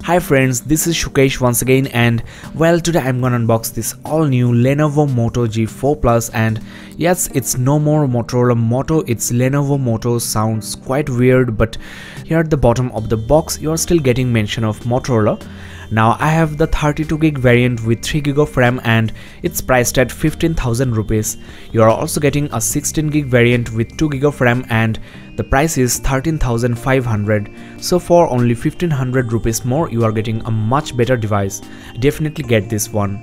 Hi friends, this is Shukesh once again, and well, today I'm gonna unbox this all new Lenovo Moto G4 Plus. And yes, it's no more Motorola Moto, it's Lenovo Moto. Sounds quite weird, but here at the bottom of the box you are still getting mention of Motorola. Now I have the 32GB variant with 3GB of RAM and it's priced at 15,000 rupees. You are also getting a 16GB variant with 2GB of RAM and the price is 13,500. So for only 1500 rupees more you are getting a much better device. Definitely get this one.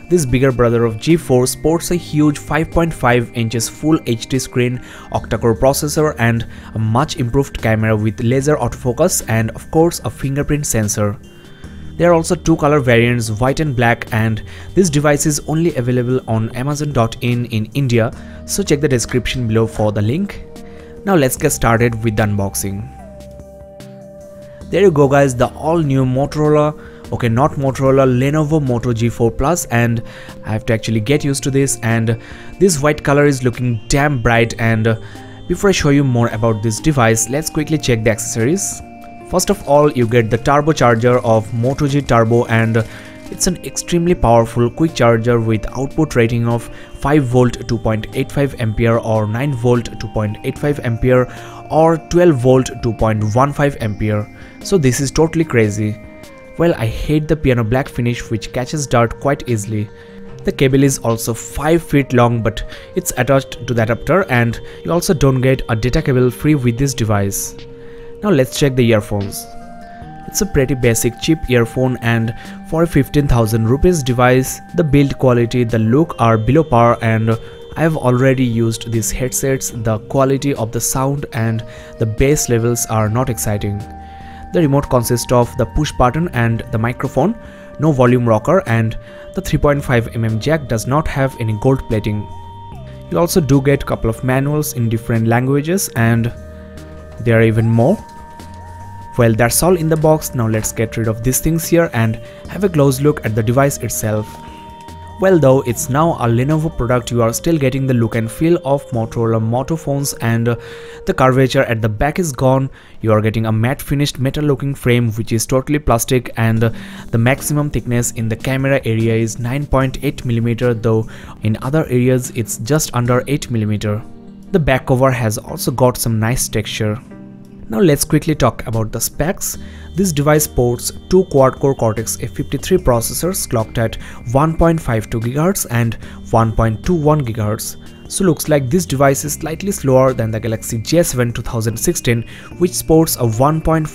This bigger brother of G4 sports a huge 5.5 inches Full HD screen, octa-core processor and a much improved camera with laser autofocus and of course a fingerprint sensor. There are also two color variants, white and black, and this device is only available on Amazon.in in India, so check the description below for the link. Now let's get started with the unboxing. There you go guys, the all new Motorola, okay not Motorola, Lenovo Moto G4 Plus, and I have to actually get used to this, and this white color is looking damn bright. And before I show you more about this device, let's quickly check the accessories. First of all, you get the turbo charger of Moto G Turbo, and it's an extremely powerful quick charger with output rating of 5V 2.85 ampere or 9V 2.85 ampere or 12V 2.15 ampere. So this is totally crazy. Well, I hate the piano black finish which catches dirt quite easily. The cable is also 5 feet long, but it's attached to the adapter, and you also don't get a data cable free with this device. Now let's check the earphones. It's a pretty basic cheap earphone, and for a 15,000 rupees device, the build quality, the look are below par, and I have already used these headsets. The quality of the sound and the bass levels are not exciting. The remote consists of the push button and the microphone, no volume rocker, and the 3.5mm jack does not have any gold plating. You also do get a couple of manuals in different languages, and there are even more. Well, that's all in the box. Now let's get rid of these things here and have a close look at the device itself. Well, though it's now a Lenovo product, you are still getting the look and feel of Motorola Moto phones, and the curvature at the back is gone. You are getting a matte finished metal looking frame which is totally plastic, and the maximum thickness in the camera area is 9.8mm, though in other areas it's just under 8mm. The back cover has also got some nice texture. Now let's quickly talk about the specs. This device sports two quad-core Cortex A53 processors clocked at 1.52 GHz and 1.21 GHz. So looks like this device is slightly slower than the Galaxy J7 2016, which sports a 1.59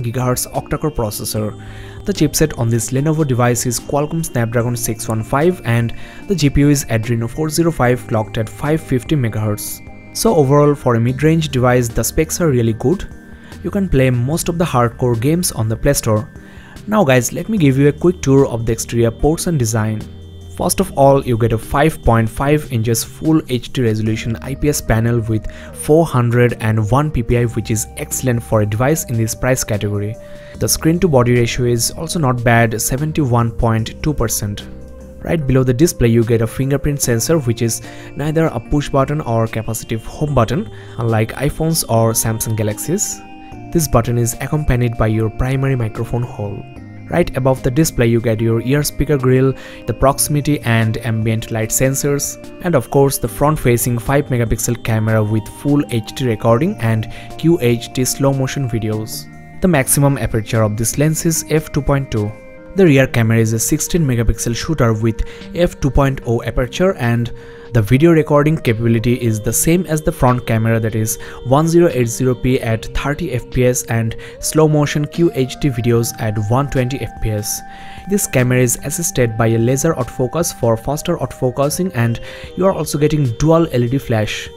GHz octa-core processor. The chipset on this Lenovo device is Qualcomm Snapdragon 615 and the GPU is Adreno 405 clocked at 550 MHz. So overall, for a mid-range device, the specs are really good. You can play most of the hardcore games on the Play Store. Now guys, let me give you a quick tour of the exterior ports and design. First of all, you get a 5.5 inches Full HD resolution IPS panel with 401 ppi, which is excellent for a device in this price category. The screen to body ratio is also not bad, 71.2%. Right below the display you get a fingerprint sensor, which is neither a push button or capacitive home button unlike iPhones or Samsung Galaxies. This button is accompanied by your primary microphone hole. Right above the display you get your ear speaker grill, the proximity and ambient light sensors, and of course the front facing 5MP camera with Full HD recording and QHD slow motion videos. The maximum aperture of this lens is f2.2. The rear camera is a 16MP shooter with f2.0 aperture, and the video recording capability is the same as the front camera, that is 1080p at 30fps and slow motion QHD videos at 120fps. This camera is assisted by a laser autofocus for faster autofocusing, and you are also getting dual LED flash.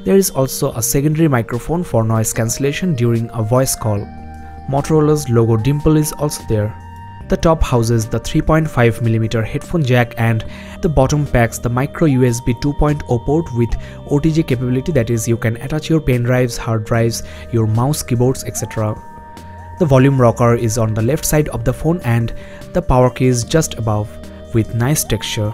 There is also a secondary microphone for noise cancellation during a voice call. Motorola's logo dimple is also there. The top houses the 3.5mm headphone jack, and the bottom packs the micro USB 2.0 port with OTG capability, that is you can attach your pen drives, hard drives, your mouse, keyboards, etc. The volume rocker is on the left side of the phone and the power key is just above with nice texture.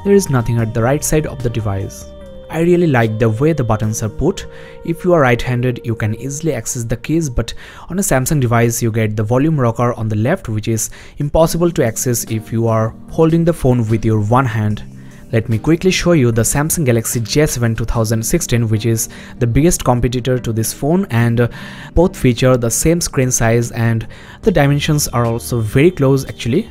There is nothing at the right side of the device. I really like the way the buttons are put. If you are right-handed, you can easily access the keys, but on a Samsung device you get the volume rocker on the left, which is impossible to access if you are holding the phone with your one hand. Let me quickly show you the Samsung Galaxy J7 2016, which is the biggest competitor to this phone, and both feature the same screen size and the dimensions are also very close actually.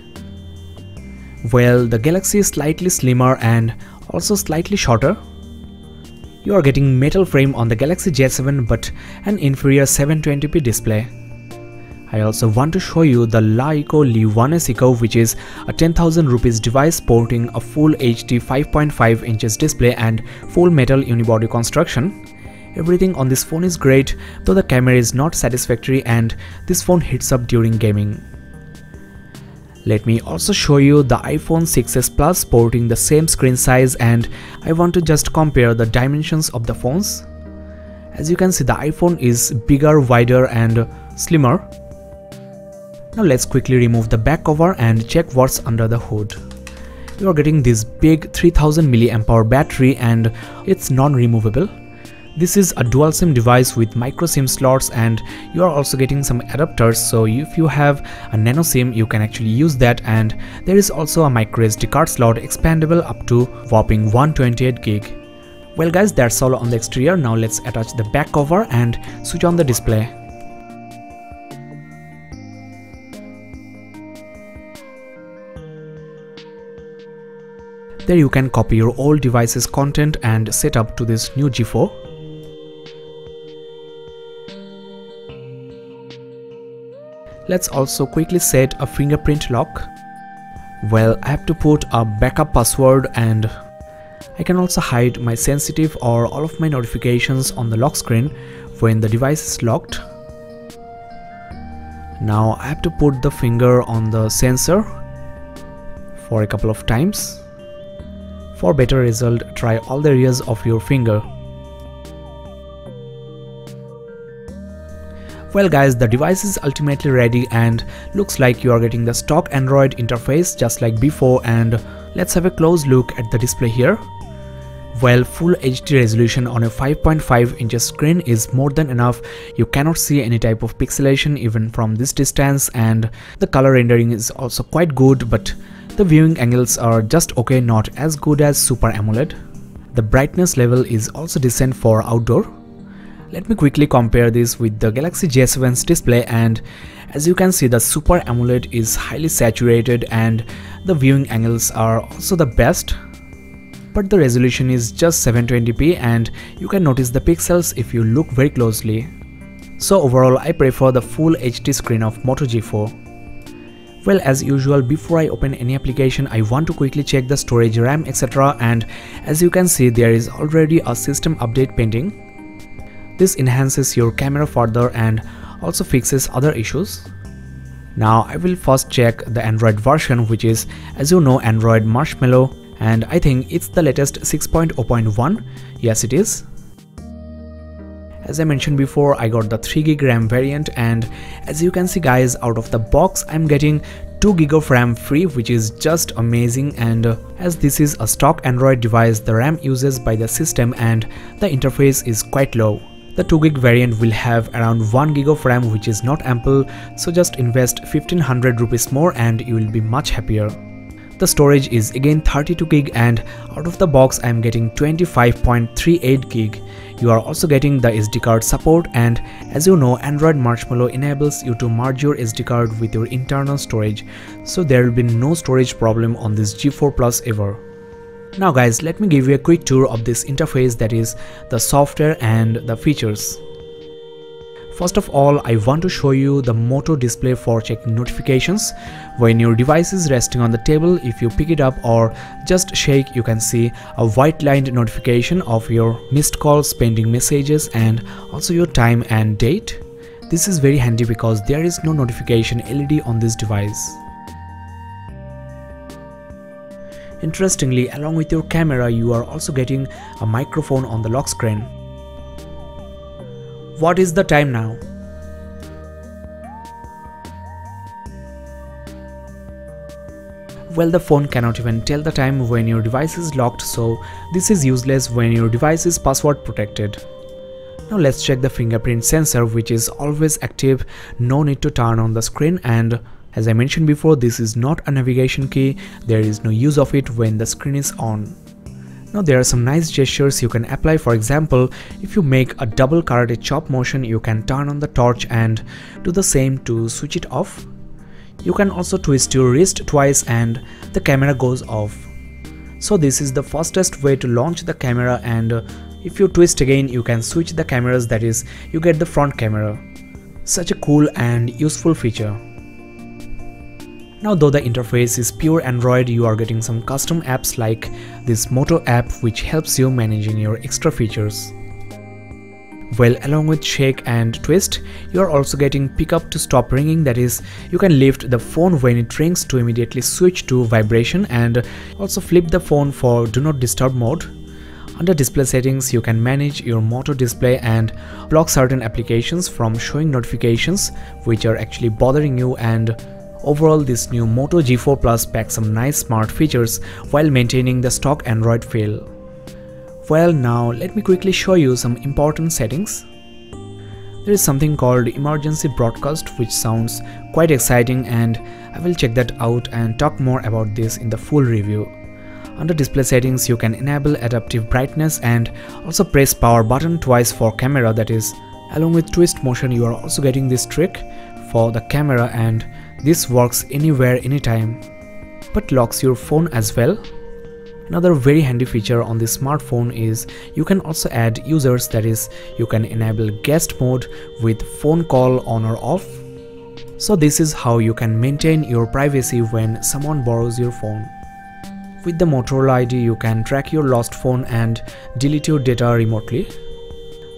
Well, the Galaxy is slightly slimmer and also slightly shorter. You are getting metal frame on the Galaxy J7 but an inferior 720p display. I also want to show you the Lenovo Li1S Eco, which is a 10,000 rupees device sporting a full HD 5.5 inches display and full metal unibody construction. Everything on this phone is great, though the camera is not satisfactory and this phone heats up during gaming. Let me also show you the iPhone 6s Plus sporting the same screen size, and I want to just compare the dimensions of the phones. As you can see, the iPhone is bigger, wider and slimmer. Now let's quickly remove the back cover and check what's under the hood. You are getting this big 3000 mAh battery and it's non-removable. This is a dual SIM device with micro SIM slots, and you are also getting some adapters, so if you have a nano SIM you can actually use that, and there is also a micro SD card slot expandable up to whopping 128 gig. Well guys, that's all on the exterior. Now let's attach the back cover and switch on the display. There you can copy your old device's content and set up to this new G4. Let's also quickly set a fingerprint lock. Well, I have to put a backup password, and I can also hide my sensitive or all of my notifications on the lock screen when the device is locked. Now I have to put the finger on the sensor for a couple of times. For better result, try all the areas of your finger. Well guys, the device is ultimately ready and looks like you are getting the stock Android interface just like before, and let's have a close look at the display here. Well, full HD resolution on a 5.5 inches screen is more than enough. You cannot see any type of pixelation even from this distance, and the color rendering is also quite good, but the viewing angles are just okay, not as good as Super AMOLED. The brightness level is also decent for outdoor. Let me quickly compare this with the Galaxy J7's display, and as you can see, the Super AMOLED is highly saturated and the viewing angles are also the best. But the resolution is just 720p and you can notice the pixels if you look very closely. So overall, I prefer the full HD screen of Moto G4. Well, as usual, before I open any application, I want to quickly check the storage, RAM, etc. And as you can see, there is already a system update pending. This enhances your camera further and also fixes other issues. Now I will first check the Android version, which is, as you know, Android Marshmallow, and I think it's the latest 6.0.1. Yes, it is. As I mentioned before, I got the 3GB RAM variant, and as you can see guys, out of the box I'm getting 2GB of RAM free, which is just amazing. And as this is a stock Android device, the RAM uses by the system and the interface is quite low. The 2GB variant will have around 1GB of RAM, which is not ample, so just invest 1500 rupees more and you will be much happier. The storage is again 32GB, and out of the box I am getting 25.38GB. You are also getting the SD card support, and as you know, Android Marshmallow enables you to merge your SD card with your internal storage, so there will be no storage problem on this G4 Plus ever. Now guys, let me give you a quick tour of this interface, that is the software and the features. First of all, I want to show you the Moto display for checking notifications. When your device is resting on the table, if you pick it up or just shake, you can see a white lined notification of your missed calls, pending messages, and also your time and date. This is very handy because there is no notification LED on this device. Interestingly, along with your camera, you are also getting a microphone on the lock screen. What is the time now? Well, the phone cannot even tell the time when your device is locked, so this is useless when your device is password protected. Now let's check the fingerprint sensor, which is always active, no need to turn on the screen, and as I mentioned before, this is not a navigation key, there is no use of it when the screen is on. Now there are some nice gestures you can apply. For example, if you make a double karate chop motion, you can turn on the torch and do the same to switch it off. You can also twist your wrist twice and the camera goes off. So this is the fastest way to launch the camera, and if you twist again you can switch the cameras, that is, you get the front camera. Such a cool and useful feature. Now though the interface is pure Android, you are getting some custom apps like this Moto app, which helps you managing your extra features. Well, along with shake and twist, you are also getting pick up to stop ringing, that is, you can lift the phone when it rings to immediately switch to vibration, and also flip the phone for do not disturb mode. Under display settings, you can manage your Moto display and block certain applications from showing notifications which are actually bothering you, and overall this new Moto G4 Plus packs some nice smart features while maintaining the stock Android feel. Well, now let me quickly show you some important settings. There is something called emergency broadcast, which sounds quite exciting, and I will check that out and talk more about this in the full review. Under display settings, you can enable adaptive brightness and also press power button twice for camera, that is, along with twist motion you are also getting this trick for the camera, and this works anywhere anytime, but locks your phone as well. Another very handy feature on this smartphone is you can also add users, that is, you can enable guest mode with phone call on or off. So this is how you can maintain your privacy when someone borrows your phone. With the Motorola ID, you can track your lost phone and delete your data remotely.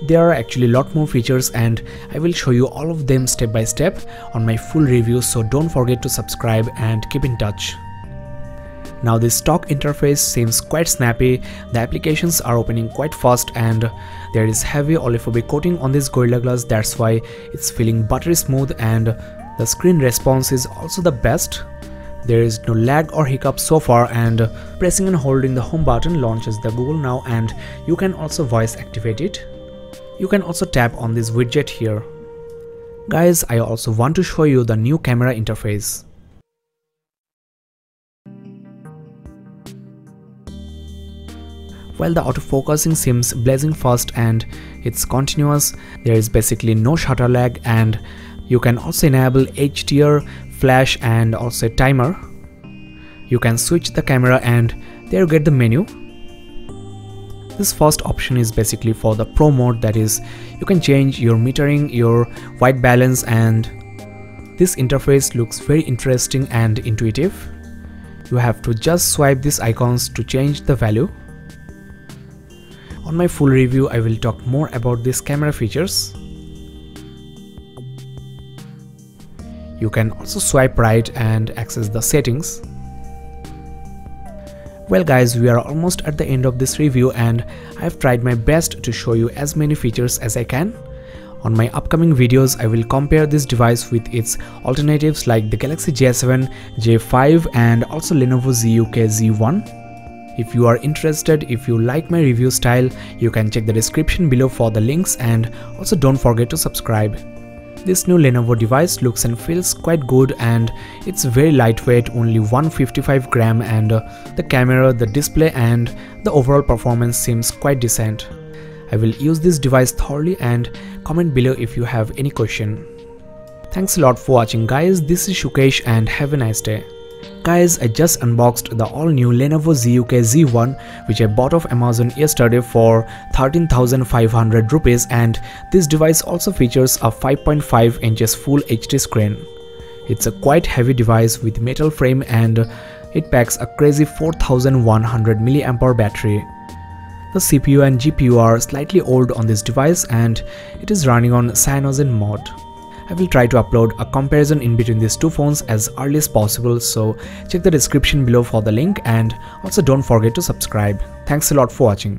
There are actually a lot more features, and I will show you all of them step by step on my full review, so don't forget to subscribe and keep in touch. Now this stock interface seems quite snappy, the applications are opening quite fast, and there is heavy oleophobic coating on this Gorilla Glass, that's why it's feeling buttery smooth, and the screen response is also the best. There is no lag or hiccup so far, and pressing and holding the home button launches the Google Now, and you can also voice activate it. You can also tap on this widget here. Guys, I also want to show you the new camera interface. While the autofocusing seems blazing fast and it's continuous, there is basically no shutter lag, and you can also enable HDR, flash, and also a timer. You can switch the camera, and there you get the menu. This first option is basically for the Pro mode, that is, you can change your metering, your white balance, and this interface looks very interesting and intuitive. You have to just swipe these icons to change the value. On my full review, I will talk more about these camera features. You can also swipe right and access the settings. Well guys, we are almost at the end of this review, and I have tried my best to show you as many features as I can. On my upcoming videos, I will compare this device with its alternatives like the Galaxy J7, J5, and also Lenovo ZUK Z1. If you are interested, if you like my review style, you can check the description below for the links, and also don't forget to subscribe. This new Lenovo device looks and feels quite good, and it's very lightweight, only 155 gram, and the camera, the display, and the overall performance seems quite decent. I will use this device thoroughly, and comment below if you have any question. Thanks a lot for watching guys, this is Shukesh, and have a nice day. Guys, I just unboxed the all new Lenovo ZUK Z1, which I bought off Amazon yesterday for 13,500 rupees, and this device also features a 5.5 inches full HD screen. It's a quite heavy device with metal frame, and it packs a crazy 4100 mAh battery. The CPU and GPU are slightly old on this device, and it is running on cyanogen mode. I will try to upload a comparison in between these two phones as early as possible, so check the description below for the link, and also don't forget to subscribe. Thanks a lot for watching.